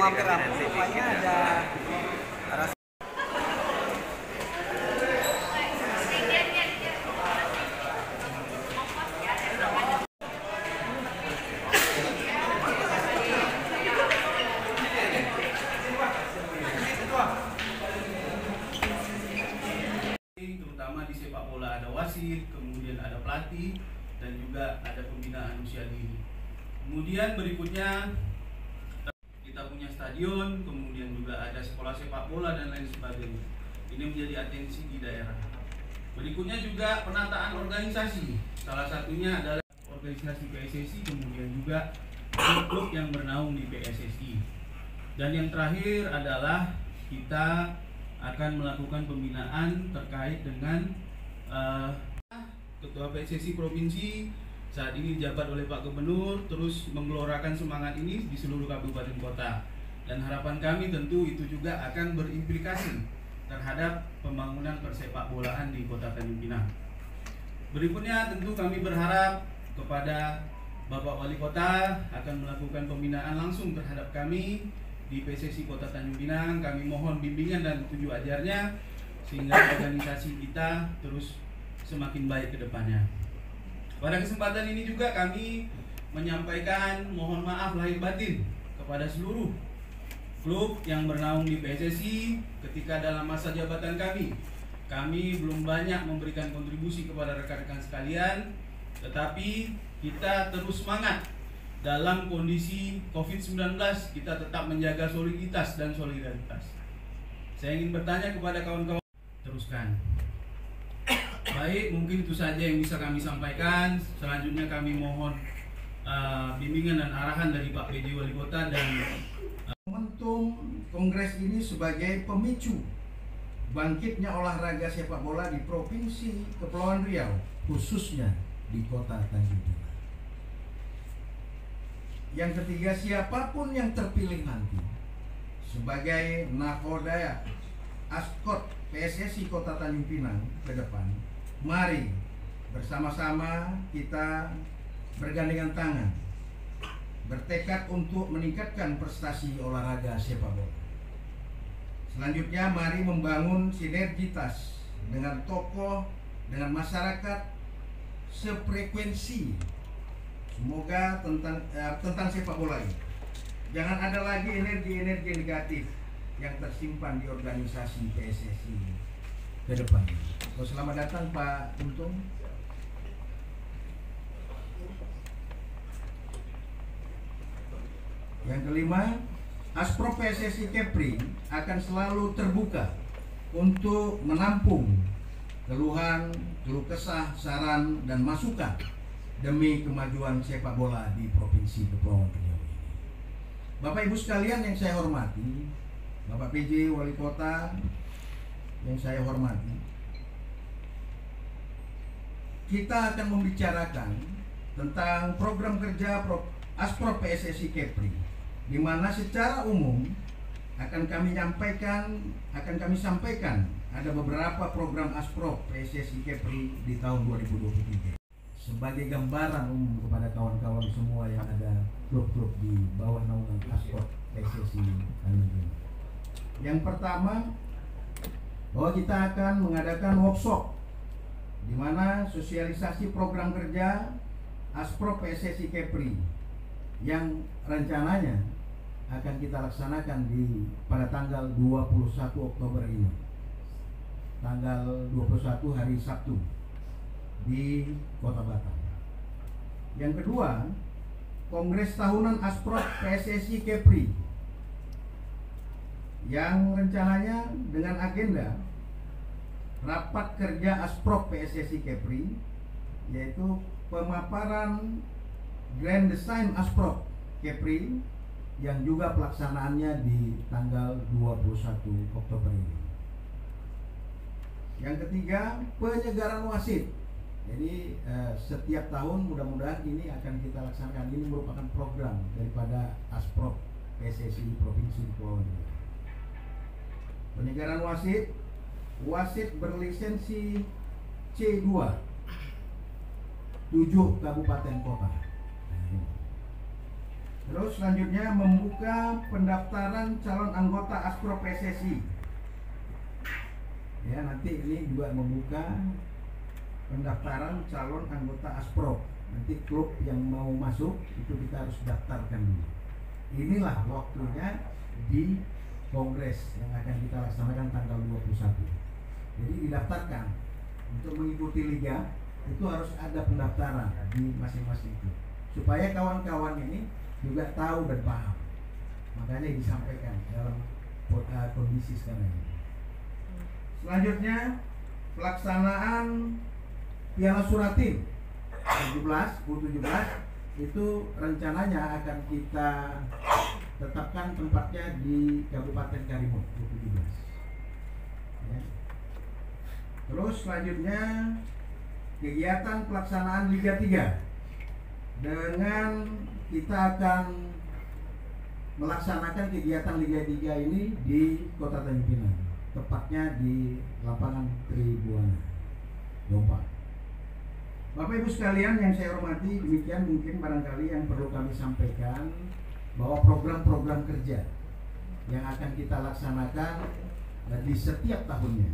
mampir aku rupanya ada rasa terutama di sepak bola ada wasit, kemudian ada pelatih, dan juga ada pembinaan usia dini. Kemudian berikutnya kita punya stadion, kemudian juga ada sekolah sepak bola dan lain sebagainya. Ini menjadi atensi di daerah. Berikutnya juga penataan organisasi. Salah satunya adalah organisasi PSSI, kemudian juga klub yang bernaung di PSSI. Dan yang terakhir adalah kita akan melakukan pembinaan terkait dengan Ketua PSSI Provinsi saat ini dijabat oleh Pak Gubernur, terus menggelorakan semangat ini di seluruh kabupaten kota. Dan harapan kami tentu itu juga akan berimplikasi terhadap pembangunan persepak bolaan di Kota Tanjung Pinang. Berikutnya tentu kami berharap kepada Bapak Wali Kota akan melakukan pembinaan langsung terhadap kami di PSSI Kota Tanjung Pinang. Kami mohon bimbingan dan petunjuk ajarnya sehingga organisasi kita terus semakin baik ke depannya. Pada kesempatan ini juga kami menyampaikan mohon maaf lahir batin kepada seluruh klub yang bernaung di PSSI ketika dalam masa jabatan kami belum banyak memberikan kontribusi kepada rekan-rekan sekalian, tetapi kita terus semangat dalam kondisi COVID-19, kita tetap menjaga soliditas dan solidaritas. Saya ingin bertanya kepada kawan-kawan, teruskan. Baik, mungkin itu saja yang bisa kami sampaikan. Selanjutnya kami mohon bimbingan dan arahan dari Pak PJ Wali Kota dan momentum kongres ini sebagai pemicu bangkitnya olahraga sepak bola di Provinsi Kepulauan Riau, khususnya di Kota Tanjung Pinang. Yang ketiga, siapapun yang terpilih nanti sebagai nakoda askot PSSI Kota Tanjung Pinang ke depan, mari bersama-sama kita bergandengan tangan, bertekad untuk meningkatkan prestasi olahraga sepak bola. Selanjutnya, mari membangun sinergitas dengan tokoh, dengan masyarakat sefrekuensi. Semoga tentang sepak bola ini jangan ada lagi energi-energi negatif yang tersimpan di organisasi PSSI ke depan. Selamat datang Pak Untung. Yang kelima, Asprop PSSI Kepri akan selalu terbuka untuk menampung keluhan, keluh kesah, saran, dan masukan demi kemajuan sepak bola di Provinsi Kepulauan Riau ini. Bapak Ibu sekalian yang saya hormati, Bapak PJ Wali Kota yang saya hormati, kita akan membicarakan tentang program kerja Asprop PSSI Kepri, di mana secara umum akan kami sampaikan ada beberapa program Asprop PSSI Kepri di tahun 2023 sebagai gambaran umum kepada kawan-kawan semua yang ada klub-klub di bawah naungan Asprop PSSI Tanjung Pinang. Yang pertama, bahwa kita akan mengadakan workshop di mana sosialisasi program kerja Asprop PSSI Kepri yang rencananya akan kita laksanakan pada tanggal 21 Oktober ini, tanggal 21 hari Sabtu di Kota Batam. Yang kedua, Kongres Tahunan Asprop PSSI Kepri yang rencananya dengan agenda rapat kerja Asprop PSSI Kepri, yaitu pemaparan Grand Design Asprop Kepri yang juga pelaksanaannya di tanggal 21 Oktober ini. Yang ketiga, penyegaran wasit. Jadi setiap tahun mudah-mudahan ini akan kita laksanakan. Ini merupakan program daripada Asprop PSSI Provinsi Kepulauan Riau. Penyegaran wasit, wasit berlisensi C2 7 kabupaten kota. Terus selanjutnya membuka pendaftaran calon anggota Aspro PSSI. Ya, nanti ini juga membuka pendaftaran calon anggota Aspro. Nanti klub yang mau masuk itu kita harus daftarkan. Inilah waktunya di kongres yang akan kita laksanakan tanggal 21. Jadi didaftarkan untuk mengikuti liga itu harus ada pendaftaran di masing-masing itu supaya kawan-kawan ini juga tahu dan paham. Makanya disampaikan dalam kondisi sekarang ini. Selanjutnya pelaksanaan Piala Suratin U17 itu rencananya akan kita tetapkan tempatnya di Kabupaten Karimun U17. Ya. Terus selanjutnya kegiatan pelaksanaan Liga 3 dengan kita akan melaksanakan kegiatan Liga 3 ini di Kota Tanjung Pinang, tepatnya di lapangan Tribuana Dompa. Bapak Ibu sekalian yang saya hormati, demikian mungkin barangkali yang perlu kami sampaikan bahwa program-program kerja yang akan kita laksanakan di setiap tahunnya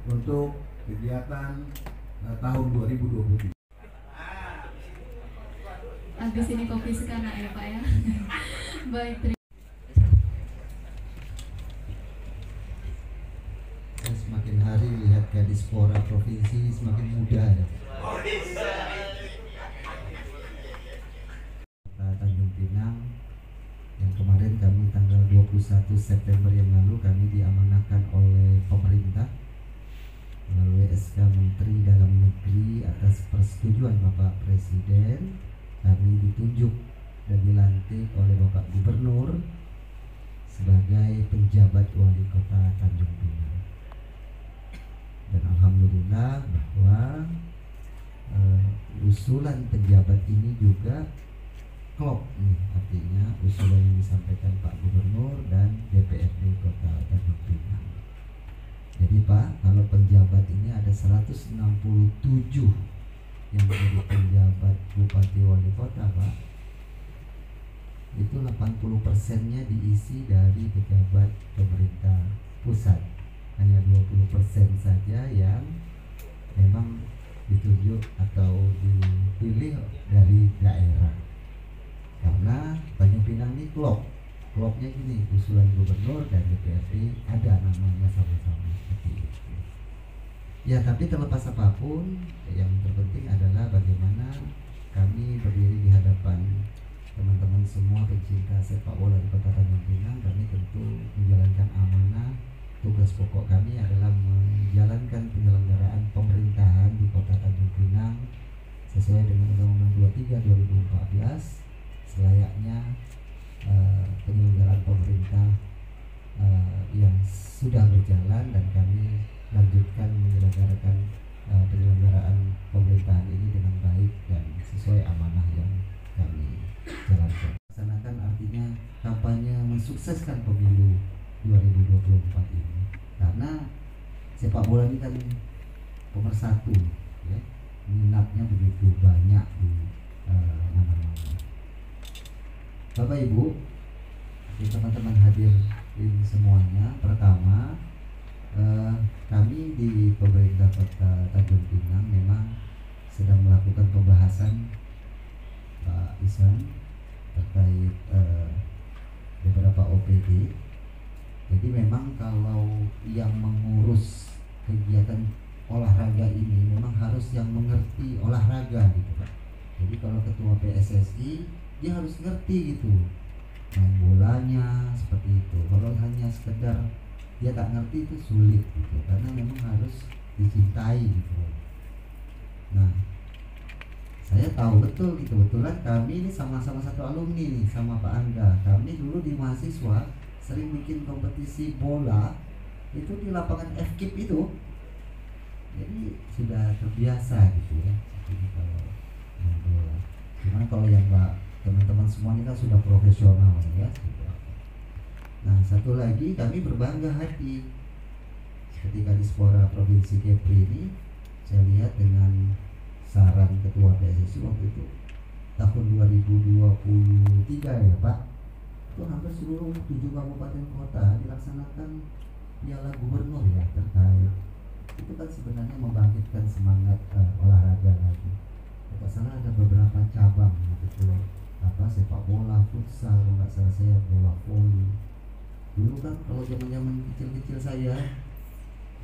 untuk kegiatan tahun 2023. Habis ini kopi sekana ya Pak ya. Baik, semakin hari lihat Kadispora provinsi semakin muda ya. Tanjung Pinang yang kemarin kami tanggal 21 September yang lalu kami diamanahkan oleh pemerintah melalui SK Menteri Dalam Negeri atas persetujuan Bapak Presiden, kami ditunjuk dan dilantik oleh Bapak Gubernur sebagai penjabat wali kota Tanjung Pinang. Dan alhamdulillah bahwa usulan penjabat ini juga klop nih, artinya usulan yang disampaikan Pak Gubernur dan DPRD Kota Tanjung Pinang. Jadi Pak, kalau penjabat ini ada 167 yang menjadi penjabat Bupati Wali Kota Pak, itu 80%-nya diisi dari pejabat pemerintah pusat. Hanya 20% saja yang memang ditunjuk atau dipilih dari daerah. Karena Tanjung Pinang ini klopnya gini, usulan gubernur dan DPRD ada namanya sama-sama seperti itu. Ya, tapi terlepas apapun, yang terpenting adalah bagaimana kami berdiri di hadapan teman-teman semua pencinta sepak bola di Kota Tanjung Pinang. Kami tentu menjalankan amanah. Tugas pokok kami adalah menjalankan penyelenggaraan pemerintahan di Kota Tanjung Pinang sesuai dengan Undang-Undang 23 2014, selayaknya penyelenggaraan pemerintah yang sudah berjalan, dan kami lanjutkan menyelenggarakan penyelenggaraan pemerintahan ini dengan baik dan sesuai amanah yang kami jalankan. Laksanakan artinya kampanye mensukseskan pemilu 2024 ini, karena sepak bola ini kan pemersatu ya, minatnya begitu banyak di mana-mana. Bapak Ibu, teman-teman hadir ini semuanya, pertama kami di pemerintah Kota Tanjung Pinang memang sedang melakukan pembahasan Pak Isan terkait beberapa OPD. Jadi memang kalau yang mengurus kegiatan olahraga ini memang harus yang mengerti olahraga gitu Pak. Jadi kalau ketua PSSI dia harus ngerti gitu main bolanya seperti itu. Kalau hanya sekedar dia tak ngerti itu sulit gitu, karena memang harus dicintai gitu. Nah, saya tahu betul gitu, kebetulan kami ini sama-sama satu alumni nih sama Pak Angga. Kami dulu di mahasiswa sering bikin kompetisi bola itu di lapangan FKIP itu, jadi sudah terbiasa gitu ya. Jadi kalau main bola, cuman kalau yang teman-teman semua ini kan sudah profesional ya. Nah, satu lagi kami berbangga hati ketika di Kadispora Provinsi Kepri ini, saya lihat dengan saran Ketua PSSI waktu itu tahun 2023 ya Pak, itu hampir seluruh 7 kabupaten kota dilaksanakan piala gubernur ya terkait. Itu kan sebenarnya membangkitkan semangat olahraga lagi. Kalau salah ada beberapa cabang gitu, sepak bola, futsal, kalau nggak salah saya bola voli. Dulu kan kalau zaman kecil saya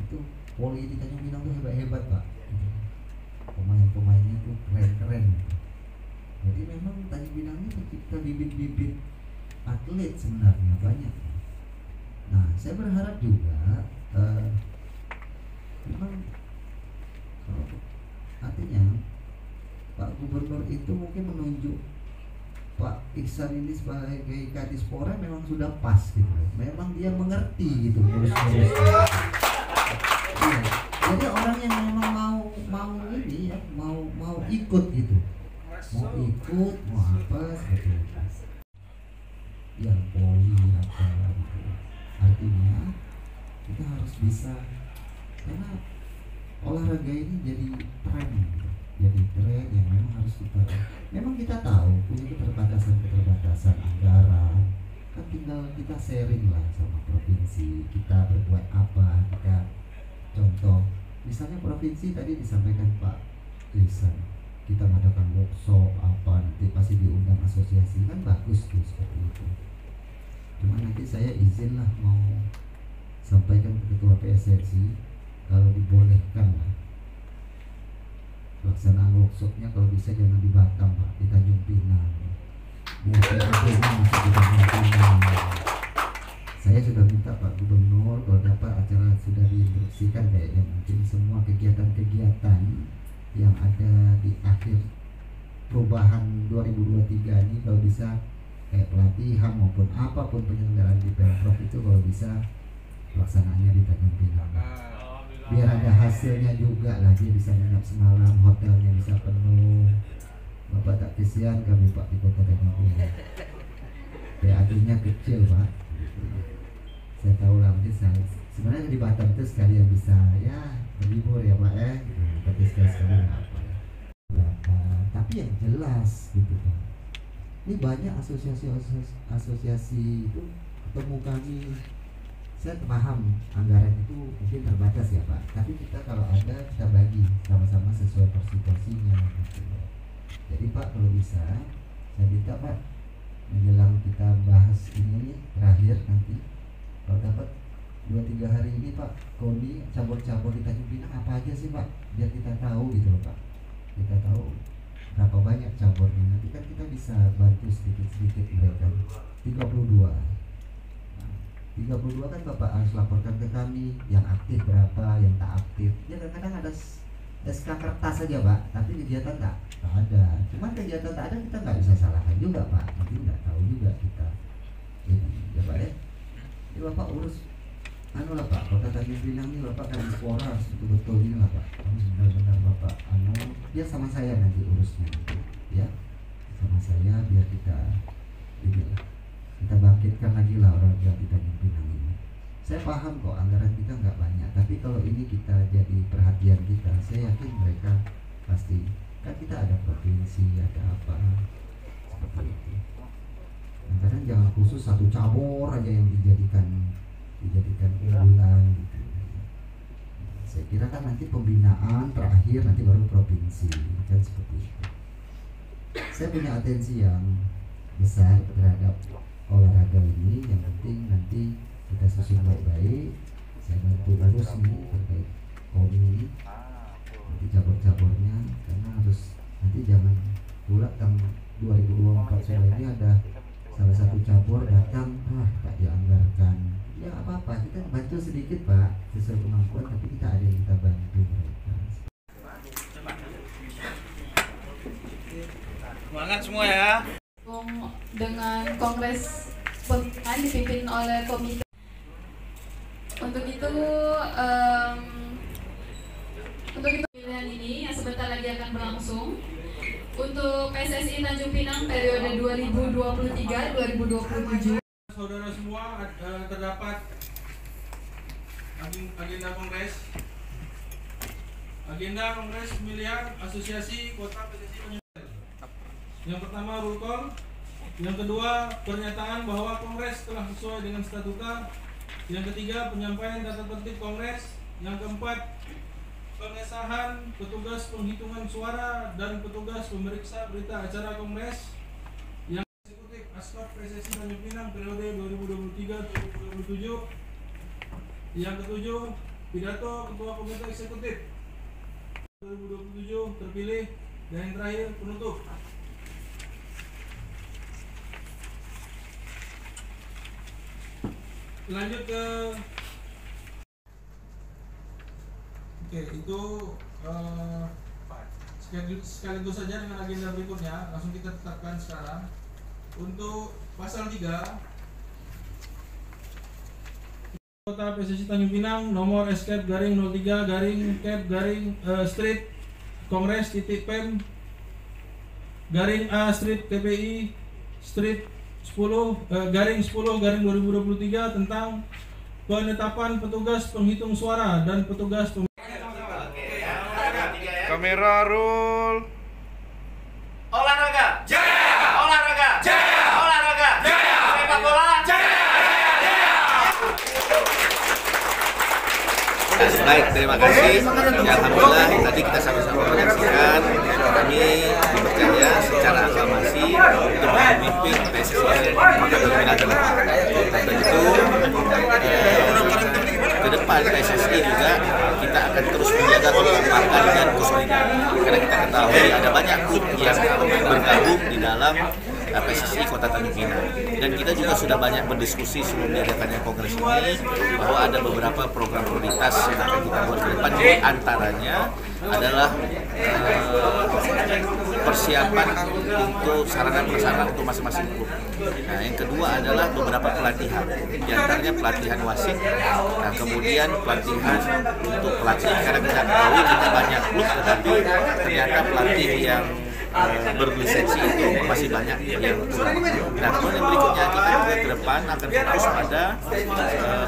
itu voli di Tanjung Pinang tuh hebat-hebat Pak. Pemain-pemainnya tuh keren-keren. Jadi memang Tanjung Pinang ini tercipta bibit-bibit atlet sebenarnya banyak. Nah, saya berharap juga memang artinya Pak Gubernur itu mungkin menunjuk Pak Iksan ini sebagai Kadispora memang sudah pas gitu. Memang dia mengerti gitu ngurus-ngurus. Iya. Jadi orang yang memang mau ini ya, mau ikut gitu. Mau ikut, mau apa seperti itu. Yang poli apa gitu. Artinya kita harus bisa, karena olahraga ini jadi tren gitu. Jadi tren yang memang harus memang kita tahu punya keterbatasan anggaran, kan tinggal kita sharing lah sama provinsi, kita berbuat apa, kita contoh misalnya provinsi tadi disampaikan Pak Risan, kita mengadakan workshop apa, nanti pasti diundang asosiasi, kan bagus tuh seperti itu. Cuma nanti saya izin lah mau sampaikan ke ketua PSSI kalau dibolehkan lah pelaksanaan workshopnya kalau bisa jangan di Batam Pak, di Tanjung Pinang. Biar PSSI masuk di Tanjung Pinang. Saya sudah minta Pak Gubernur kalau dapat acara sudah diinstruksikan kayaknya mungkin semua kegiatan-kegiatan yang ada di akhir perubahan 2023 ini kalau bisa kayak pelatihan maupun apapun penyelenggaraan di Pemprov itu kalau bisa pelaksanaannya di Tanjung Pinang. Biar ada hasilnya juga lah, dia bisa nginap semalam, hotelnya bisa penuh. Bapak tak kesian kami Pak di Kota Tanjung Pinang. PAD-nya kecil Pak. Saya tahu lah mungkin sebenarnya di Batam itu sekalian bisa ya berlibur ya Pak ya. Tapi sekali apa ya. Tapi yang jelas gitu Pak. Ini banyak asosiasi itu ketemu kami. Saya paham anggaran itu mungkin terbatas ya Pak, tapi kita kalau ada kita bagi sama-sama sesuai porsi-porsinya gitu. Jadi Pak kalau bisa saya minta Pak menjelang kita bahas ini terakhir nanti kalau dapat 2-3 hari ini Pak Koni cabur-cabur di Tanjung Pinang apa aja sih Pak, biar kita tahu gitu loh Pak, kita tahu berapa banyak caburnya, nanti kan kita bisa bantu sedikit-sedikit mereka. 32 kan Bapak harus laporkan ke kami yang aktif berapa, yang tak aktif. Ya kadang-kadang ada SK kertas saja Pak, tapi kegiatan tak ada. Cuman kegiatan tak ada kita nggak bisa salahkan juga Pak, nanti nggak tahu juga kita. Ini ya Pak ya. Ini Bapak urus lah Pak, Kota Tanjung Pinang ini Bapak kan Dispora betul-betul ini lah Pak. Harus benar-benar Bapak dia sama saya nanti urusnya gitu, ya. Sama saya biar kita bangkitkan lagi lah olahraga di Tanjung Pinang ini. Saya paham kok anggaran kita nggak banyak, tapi kalau ini kita jadi perhatian kita, saya yakin mereka pasti kan kita ada provinsi, ada apa seperti itu. Kadang jangan khusus satu cabur aja yang dijadikan unggulan gitu. Saya kira kan nanti pembinaan terakhir nanti baru provinsi kan seperti itu. Saya punya atensi yang besar terhadap olahraga ini, yang penting nanti kita susun baik-baik. Saya bantu urus nih terkait komi nanti cabur-caburnya, karena harus nanti jangan pula tahun 2024 sudah ini ada salah satu cabur datang tak dianggarkan. Ya apa-apa, kita bantu sedikit Pak sesuai kemampuan, tapi kita ada yang kita bantu mereka. Semangat semua ya. Dengan kongres pemilihan dipimpin oleh komite. Untuk itu pemilihan ini yang sebentar lagi akan berlangsung untuk PSSI Tanjung Pinang periode 2023-2027. Saudara semua, terdapat agenda kongres. Agenda kongres pemilihan asosiasi kota PSSI Yang pertama roll call, yang kedua pernyataan bahwa Kongres telah sesuai dengan statuta, yang ketiga penyampaian tata tertib Kongres, yang keempat pengesahan petugas penghitungan suara dan petugas pemeriksa berita acara Kongres, yang eksekutif Asprop PSSI Tanjung Pinang periode 2023-2027, yang ketujuh pidato Ketua Komite Eksekutif 2027 terpilih, dan yang terakhir penutup. Lanjut ke itu sekaligus saja dengan agenda berikutnya. Langsung kita tetapkan sekarang. Untuk pasal 3 Kota PSSI Tanjung Pinang nomor escape garing 03 garing cap garing street Kongres titik pem garing A street TPI street 10 garing 2023 tentang penetapan petugas penghitung suara dan petugas kamera roll. Olahraga jaya, olahraga jaya, olahraga jaya, sepak bola jaya. Baik, terima kasih. Ya, alhamdulillah tadi kita sama-sama menyaksikan kami dipercaya secara aklamasi untuk memimpin PSSI tentu ke depan PSSI juga kita akan terus menjaga kekompakan dan kesulitan, karena kita ketahui ada banyak klub yang bergabung di dalam PSSI Kota Tanjung Pinang, dan kita juga sudah banyak berdiskusi sebelum diadakannya kongres ini bahwa ada beberapa program prioritas yang akan kita buat ke depan. Di antaranya adalah persiapan untuk sarana prasarana untuk masing-masing klub. Nah, yang kedua adalah beberapa pelatihan, di antaranya pelatihan wasit, nah, kemudian pelatihan untuk pelatih, karena kita ketahui kita banyak klub tetapi ternyata pelatih yang berlisensi itu masih banyak yang kurang. Nah, kemudian berikutnya kita juga ke depan akan fokus pada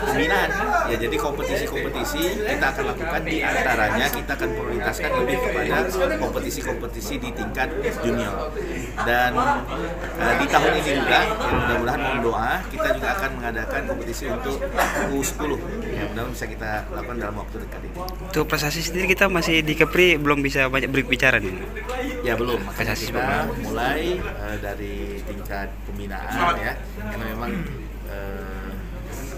pembinaan. Ya, jadi kompetisi-kompetisi kita akan lakukan, di antaranya kita akan prioritaskan lebih kepada kompetisi-kompetisi di tingkat junior. Dan di tahun ini juga, ya, mudah-mudahan mohon doa, kita juga akan mengadakan kompetisi untuk U10. Ya, mudah-mudahan bisa kita lakukan dalam waktu dekat ini. Untuk prestasi sendiri kita masih di Kepri belum bisa banyak berbicara nih. Ya belum, makanya kita mulai dari tingkat pembinaan ya, karena memang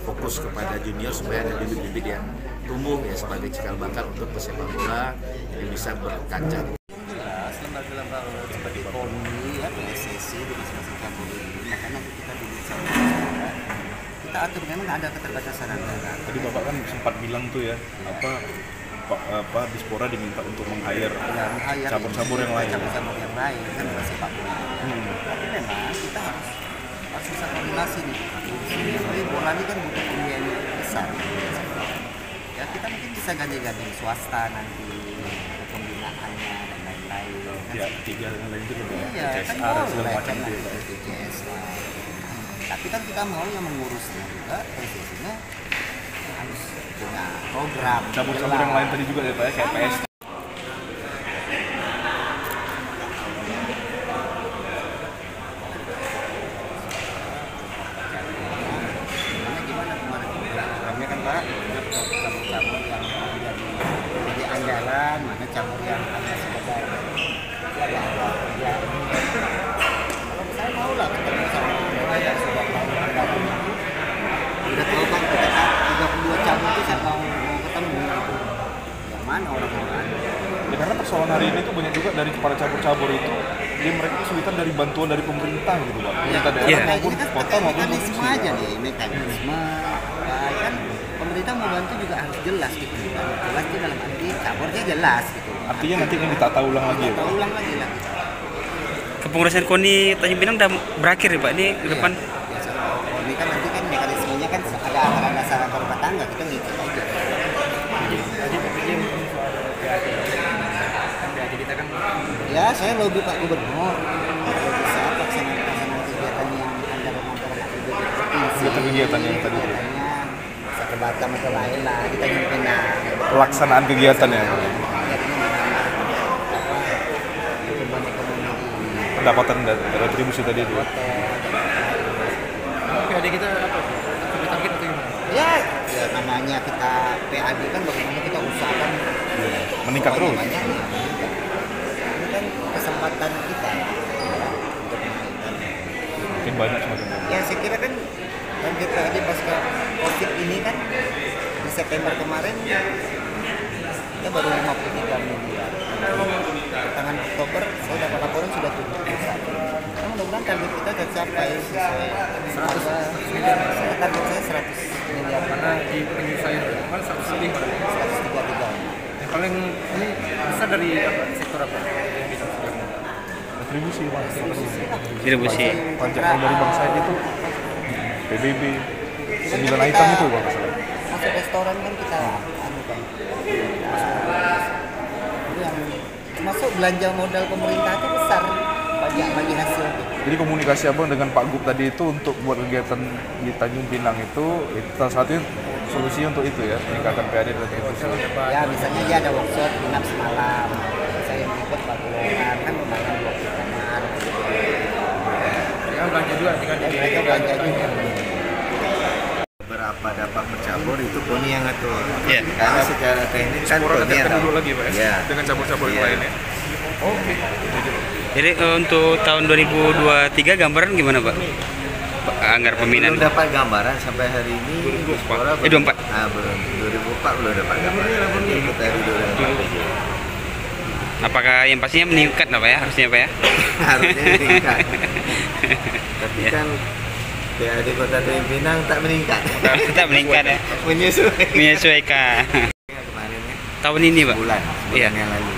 fokus kepada junior supaya ada bibit-bibit yang tumbuh ya sebagai cikal bakal untuk pesepak bola yang bisa berkancah. Lembaga-lembaga seperti KONI ya, PSSI di masing-masing cabur ini, makanya nanti kita kita atur, memang ada keterbatasan anggaran. Tadi Bapak kan sempat bilang tuh ya, Dispora diminta untuk meng-hire cabur-cabur yang lain. Cabur-cabur yang lain kan sepak bola. Tapi memang kita harus bisa koordinasi nih. Jadi bola ini kan butuh pembiayaan besar. Ya, kita mungkin bisa gandeng-gandeng swasta nanti untuk pembinaannya dan lain-lain. Ya, tiga yang lain itu juga. Iya, CSR kan segala macam itu. itu. Tapi kan kita mau yang mengurusnya juga, posisinya harus punya program. Cabur-cabur yang lain tadi juga ya Pak ya, kayak PS. Gimana kemarin programnya kan Pak, cabur-cabur yang jadi andalan, mana cabur yang hanya sekedar ya. Kalau saya mau lah ketemu sama mereka yang sudah tahu anggaran itu. Udah tahu kan 32 cabur itu saya mau ketemu gitu. Yang mana orang-orang? Ya, karena persoalan hari ini tuh banyak juga dari para cabur-cabur itu, dia mereka kesulitan dari bantuan dari pemerintah gitu Pak. Pemerintah daerah maupun kota maupun mekanisme provinsi. aja nih, mekanisme kan pemerintah mau bantu juga harus jelas gitu. Jelas itu dalam arti caburnya jelas gitu. Artinya nanti ini ditata ulang lagi ya Pak. Ditata ulang lagi lah. Kepengurusan KONI Tanjung Pinang udah berakhir ya Pak, ini ke depan. Biasa. Ini kan nanti kan mekanismenya kan ada anggaran dasar antar rumah tangga, kita ngikut aja. Ya, saya lobby Pak Gubernur kalau bisa pelaksanaan kegiatan yang antara provinsi. Kegiatan yang tadi itu. Bisa ke Batam atau lain lah, kita nyumpin Pelaksanaan kegiatan ya. pertumbuhan ekonomi di pendapatan dan retribusi tadi itu. PAD kita apa? Target atau gimana? Ya namanya kita PAD kan bagaimana kita usahakan Meningkat terus. banyaknya. Ini kan kesempatan kita untuk menaikkan. Mungkin banyak semakin banyak. Ya saya kira kan target PAD pasca COVID ini kan di September kemarin kita baru 53 miliar. Pertengahan Oktober saya dapat laporan sudah 71. Nah, mudah-mudahan target kita tercapai sesuai 100 miliar. target saya 100 miliar Karena di penyelesaian kemarin 100 lebih. 133. Yang paling ini besar dari apa? Sektor apa? Yang bisa sekarang? Retribusi Mas. Distribusi. Pajak kalau dari bangsa itu PBB 9 item itu Bang salah. Masuk restoran kan kita anu kan. Yang masuk belanja modal pemerintah itu besar pajak bagi hasil. Jadi komunikasi Abang dengan Pak Gub tadi itu untuk buat kegiatan di Tanjung Pinang itu salah satunya solusinya untuk itu ya, meningkatkan PAD dan retribusi. Ya misalnya dia ada workshop nginap semalam. Saya yang ikut Pak Kelurahan kan lumayan 20 kamar. Mereka belanja juga tinggal di Mereka belanja juga. Berapa dapat bercabur itu KONI yang ngatur. Iya. Karena secara teknis kan KONI yang tahu. dulu lagi Pak Iya. dengan cabur-cabur yang Iya. lain ya. Oke. Jadi untuk tahun 2023 gambaran gimana Pak? Anggar pembinaan. Belum dapat gambaran sampai hari ini. 2024. 24. Ah, belum. 2004 belum dapat gambaran. Ikut dari 2004. Apakah yang pastinya meningkat Pak ya? Harusnya Pak ya? Harusnya meningkat. Tapi kan PAD Kota Tanjung Pinang tak meningkat. Tetap meningkat ya. Menyesuaikan. Kemarin ya. Tahun ini Pak? Bulan Iya. yang lalu.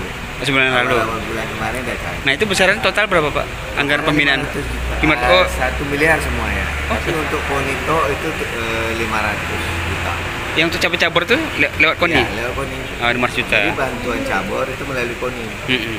Sebulan lalu. Awal bulan kemarin datang. Nah itu besaran total berapa Pak? Anggaran pembinaan? 500 Oh, 1 miliar semua ya. Tapi untuk Konito itu 500 juta. yang untuk cabur-cabur tuh lewat KONI? Ya, lewat KONI. Oh, 500 juta. Jadi bantuan cabur itu melalui KONI. Mm-mm.